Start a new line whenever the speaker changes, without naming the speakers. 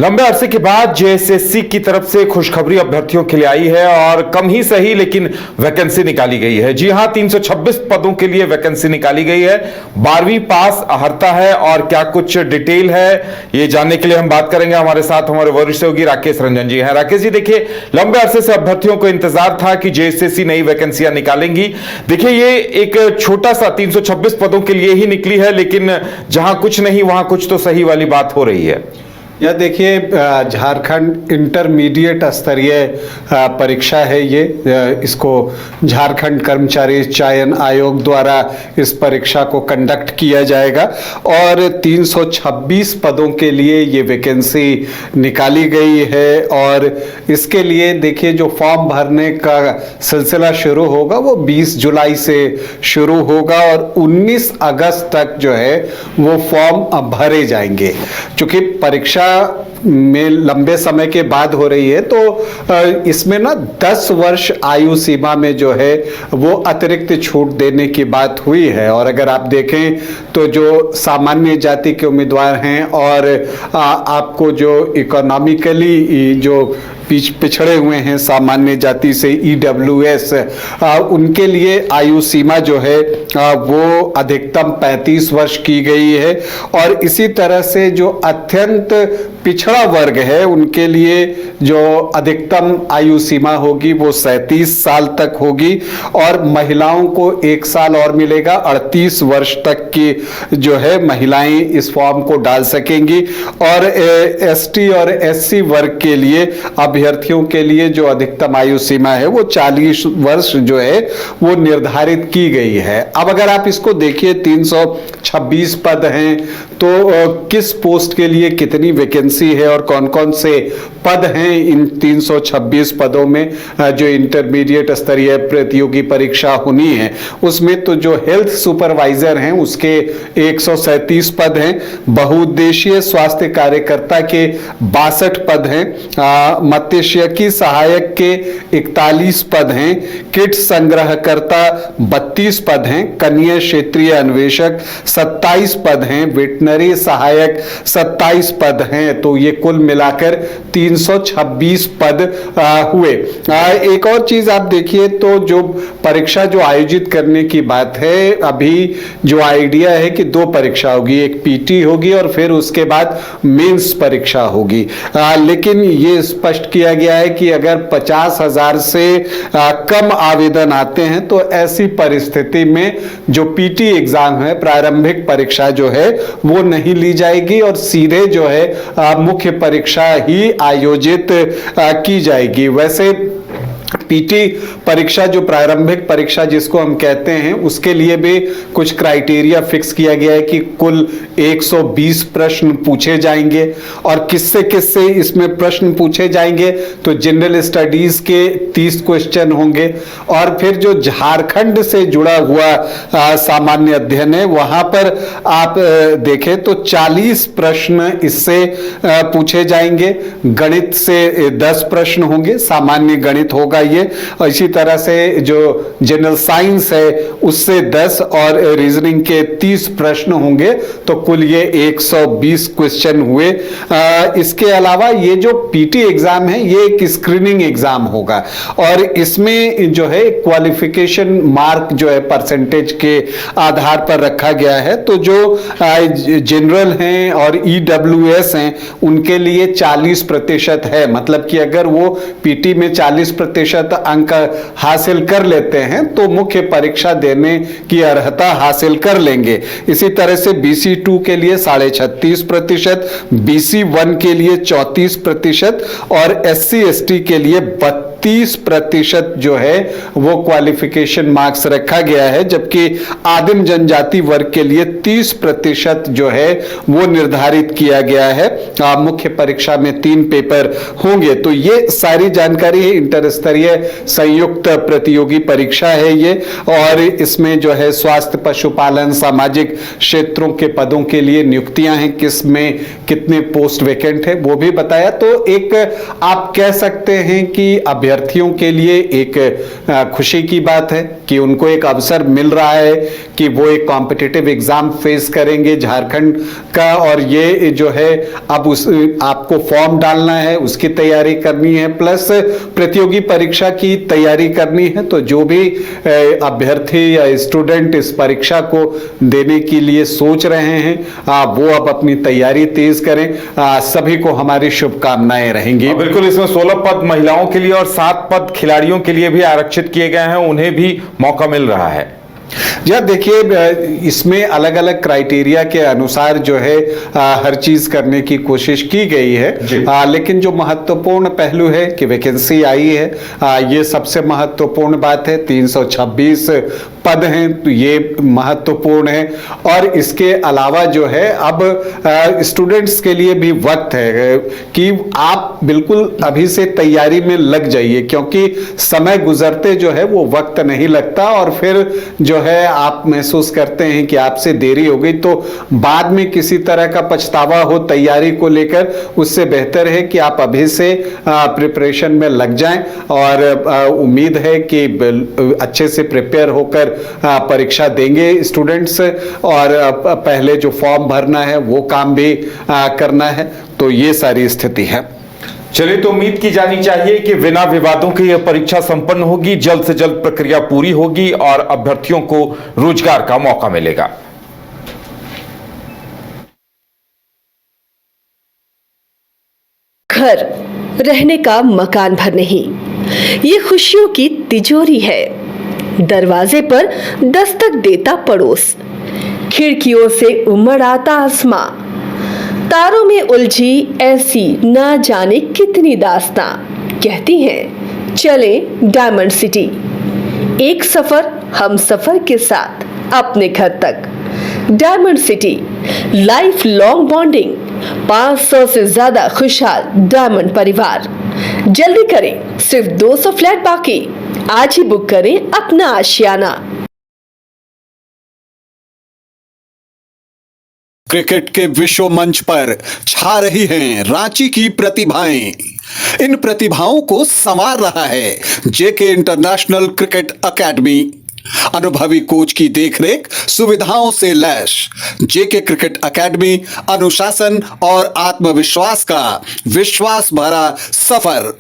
लंबे अरसे के बाद जेएसएससी की तरफ से खुशखबरी अभ्यर्थियों के लिए आई है और कम ही सही लेकिन वैकेंसी निकाली गई है। जी हां, 326 पदों के लिए वैकेंसी निकाली गई है। 12वीं पास अहर्ता है और क्या कुछ डिटेल है ये जानने के लिए हम बात करेंगे। हमारे साथ हमारे वरिष्ठ सहयोगी राकेश रंजन जी हैं। राकेश जी, देखिए, लंबे अरसे से अभ्यर्थियों को इंतजार था कि जेएसएससी नई वैकेंसियां निकालेंगी। देखिए, ये एक छोटा सा 326 पदों के लिए ही निकली है, लेकिन जहां कुछ नहीं वहां कुछ तो सही वाली बात हो रही है।
यह देखिए, झारखंड इंटरमीडिएट स्तरीय परीक्षा है। ये इसको झारखंड कर्मचारी चयन आयोग द्वारा इस परीक्षा को कंडक्ट किया जाएगा और 326 पदों के लिए ये वैकेंसी निकाली गई है। और इसके लिए देखिए, जो फॉर्म भरने का सिलसिला शुरू होगा वो 20 जुलाई से शुरू होगा और 19 अगस्त तक जो है वो फॉर्म भरे जाएंगे। चूंकि परीक्षा में लंबे समय के बाद हो रही है तो इसमें ना 10 वर्ष आयु सीमा में जो है वो अतिरिक्त छूट देने की बात हुई है। और अगर आप देखें तो जो सामान्य जाति के उम्मीदवार हैं और आपको जो इकोनॉमिकली जो पिछड़े हुए हैं सामान्य जाति से ईडब्ल्यूएस, उनके लिए आयु सीमा जो है वो अधिकतम 35 वर्ष की गई है। और इसी तरह से जो अत्यंत पिछड़ा वर्ग है उनके लिए जो अधिकतम आयु सीमा होगी वो 37 साल तक होगी और महिलाओं को 1 साल और मिलेगा। 38 वर्ष तक की जो है महिलाएं इस फॉर्म को डाल सकेंगी। और एसटी और एससी वर्ग के लिए अभ्यर्थियों के लिए जो अधिकतम आयु सीमा है वो 40 वर्ष जो है वो निर्धारित की गई है। अब अगर आप इसको देखिए, 326 पद हैं तो किस पोस्ट के लिए कितनी वैकेंसी है और कौन कौन से पद हैं इन 326 पदों में जो इंटरमीडिएट स्तरीय प्रतियोगी परीक्षा होनी है उसमें। तो जो हेल्थ सुपरवाइजर हैं उसके 137 पद हैं, बहुउद्देशीय स्वास्थ्य कार्यकर्ता के 62 पद हैं, मत्स्यिकी सहायक के 41 पद हैं, किट संग्रहकर्ता 32 पद हैं, कनीय क्षेत्रीय अन्वेषक 27 पद हैं, वेटनरी सहायक 27 पद हैं। तो ये कुल मिलाकर 326 पद हुए। एक और चीज आप देखिए तो जो परीक्षा जो आयोजित करने की बात है, अभी जो आइडिया है कि 2 परीक्षा होगी, एक पीटी होगी और फिर उसके बाद मेंस परीक्षा होगी। लेकिन ये स्पष्ट किया गया है कि अगर 50,000 से कम आवेदन आते हैं तो ऐसी परिस्थिति में जो पीटी एग्जाम है, प्रारंभिक परीक्षा जो है वो नहीं ली जाएगी और सीधे जो है मुख्य परीक्षा ही आयोजित की जाएगी। वैसे पीटी परीक्षा जो प्रारंभिक परीक्षा जिसको हम कहते हैं उसके लिए भी कुछ क्राइटेरिया फिक्स किया गया है कि कुल 120 प्रश्न पूछे जाएंगे। और किससे किससे इसमें प्रश्न पूछे जाएंगे तो जनरल स्टडीज के 30 क्वेश्चन होंगे और फिर जो झारखंड से जुड़ा हुआ सामान्य अध्ययन है वहां पर आप देखें तो 40 प्रश्न इससे पूछे जाएंगे। गणित से 10 प्रश्न होंगे, सामान्य गणित होगा ये। और इसी तरह से जो जनरल साइंस है उससे 10 और रीजनिंग के 30 प्रश्न होंगे। तो कुल ये 120 क्वेश्चन हुए। इसके अलावा ये जो पीटी एग्जाम है ये एक स्क्रीनिंग एग्जाम होगा और इसमें जो है क्वालिफिकेशन मार्क जो है परसेंटेज के आधार पर रखा गया है। तो जो जनरल हैं और ईडब्ल्यूएस हैं उनके लिए 40% है, मतलब कि अगर वो पीटी में 40% अंक हासिल कर लेते हैं तो मुख्य परीक्षा देने की अर्हता हासिल कर लेंगे। इसी तरह से BC2 के लिए 36.5%, BC1 के लिए 34% और SC/ST के लिए 32% जो है वो क्वालिफिकेशन मार्क्स रखा गया है। जबकि आदिम जनजाति वर्ग के लिए 30% जो है वो निर्धारित किया गया है। मुख्य परीक्षा में 3 पेपर होंगे। तो ये सारी जानकारी है इंटर स्तरीय संयुक्त प्रतियोगी परीक्षा है ये, और इसमें जो है स्वास्थ्य, पशुपालन, सामाजिक क्षेत्रों के पदों के लिए नियुक्तियां हैं, किसमें कितने पोस्ट वैकेंट है वो भी बताया। तो एक आप कह सकते हैं कि अभ्यर्थियों के लिए एक खुशी की बात है कि उनको एक अवसर मिल रहा है कि वो एक कॉम्पिटिटिव एग्जाम फेस करेंगे झारखंड का, और ये जो है अब उस आपको फॉर्म डालना है, उसकी तैयारी करनी है, प्लस प्रतियोगी परीक्षा की तैयारी करनी है। तो जो भी अभ्यर्थी या स्टूडेंट इस परीक्षा को देने के लिए सोच रहे हैं वो अब अपनी तैयारी तेज करें। सभी को हमारी शुभकामनाएं रहेंगी।
बिल्कुल, इसमें 16 पद महिलाओं के लिए और 7 पद खिलाड़ियों के लिए भी आरक्षित किए गए हैं, उन्हें भी मौका मिल रहा है।
यार देखिए, इसमें अलग अलग क्राइटेरिया के अनुसार जो है हर चीज करने की कोशिश की गई है, लेकिन जो महत्वपूर्ण पहलू है कि वैकेंसी आई है, ये सबसे महत्वपूर्ण बात है। 326 पद हैं, तो ये महत्वपूर्ण है। और इसके अलावा जो है अब स्टूडेंट्स के लिए भी वक्त है कि आप बिल्कुल अभी से तैयारी में लग जाइए, क्योंकि समय गुजरते जो है वो वक्त नहीं लगता, और फिर जो है आप महसूस करते हैं कि आपसे देरी हो गई, तो बाद में किसी तरह का पछतावा हो तैयारी को लेकर, उससे बेहतर है कि आप अभी से प्रिपरेशन में लग जाएं। और उम्मीद है कि अच्छे से प्रिपेयर होकर परीक्षा देंगे स्टूडेंट्स, और पहले जो फॉर्म भरना है वो काम भी करना है। तो ये सारी स्थिति है।
चलिए, तो उम्मीद की जानी चाहिए कि बिना विवादों के यह परीक्षा संपन्न होगी, जल्द से जल्द प्रक्रिया पूरी होगी और अभ्यर्थियों को रोजगार का मौका मिलेगा।
घर रहने का मकान भर नहीं, ये खुशियों की तिजोरी है। दरवाजे पर दस्तक देता पड़ोस, खिड़कियों से उमड़ आता आसमां, तारों में उलझी ऐसी ना जाने कितनी दास्तां। कहती हैं चले डायमंड सिटी, एक सफर हम सफर के साथ अपने घर तक। Diamond city, life long bonding, 500 से ज्यादा खुशहाल डायमंड परिवार। जल्दी करें, सिर्फ 200 फ्लैट बाकी। आज ही बुक करें अपना आशियाना।
क्रिकेट के विश्व मंच पर छा रही हैं रांची की प्रतिभाएं। इन प्रतिभाओं को संवार रहा है जेके इंटरनेशनल क्रिकेट एकेडमी। अनुभवी कोच की देखरेख, सुविधाओं से लैस जेके क्रिकेट एकेडमी अनुशासन और आत्मविश्वास का विश्वास भरा सफर।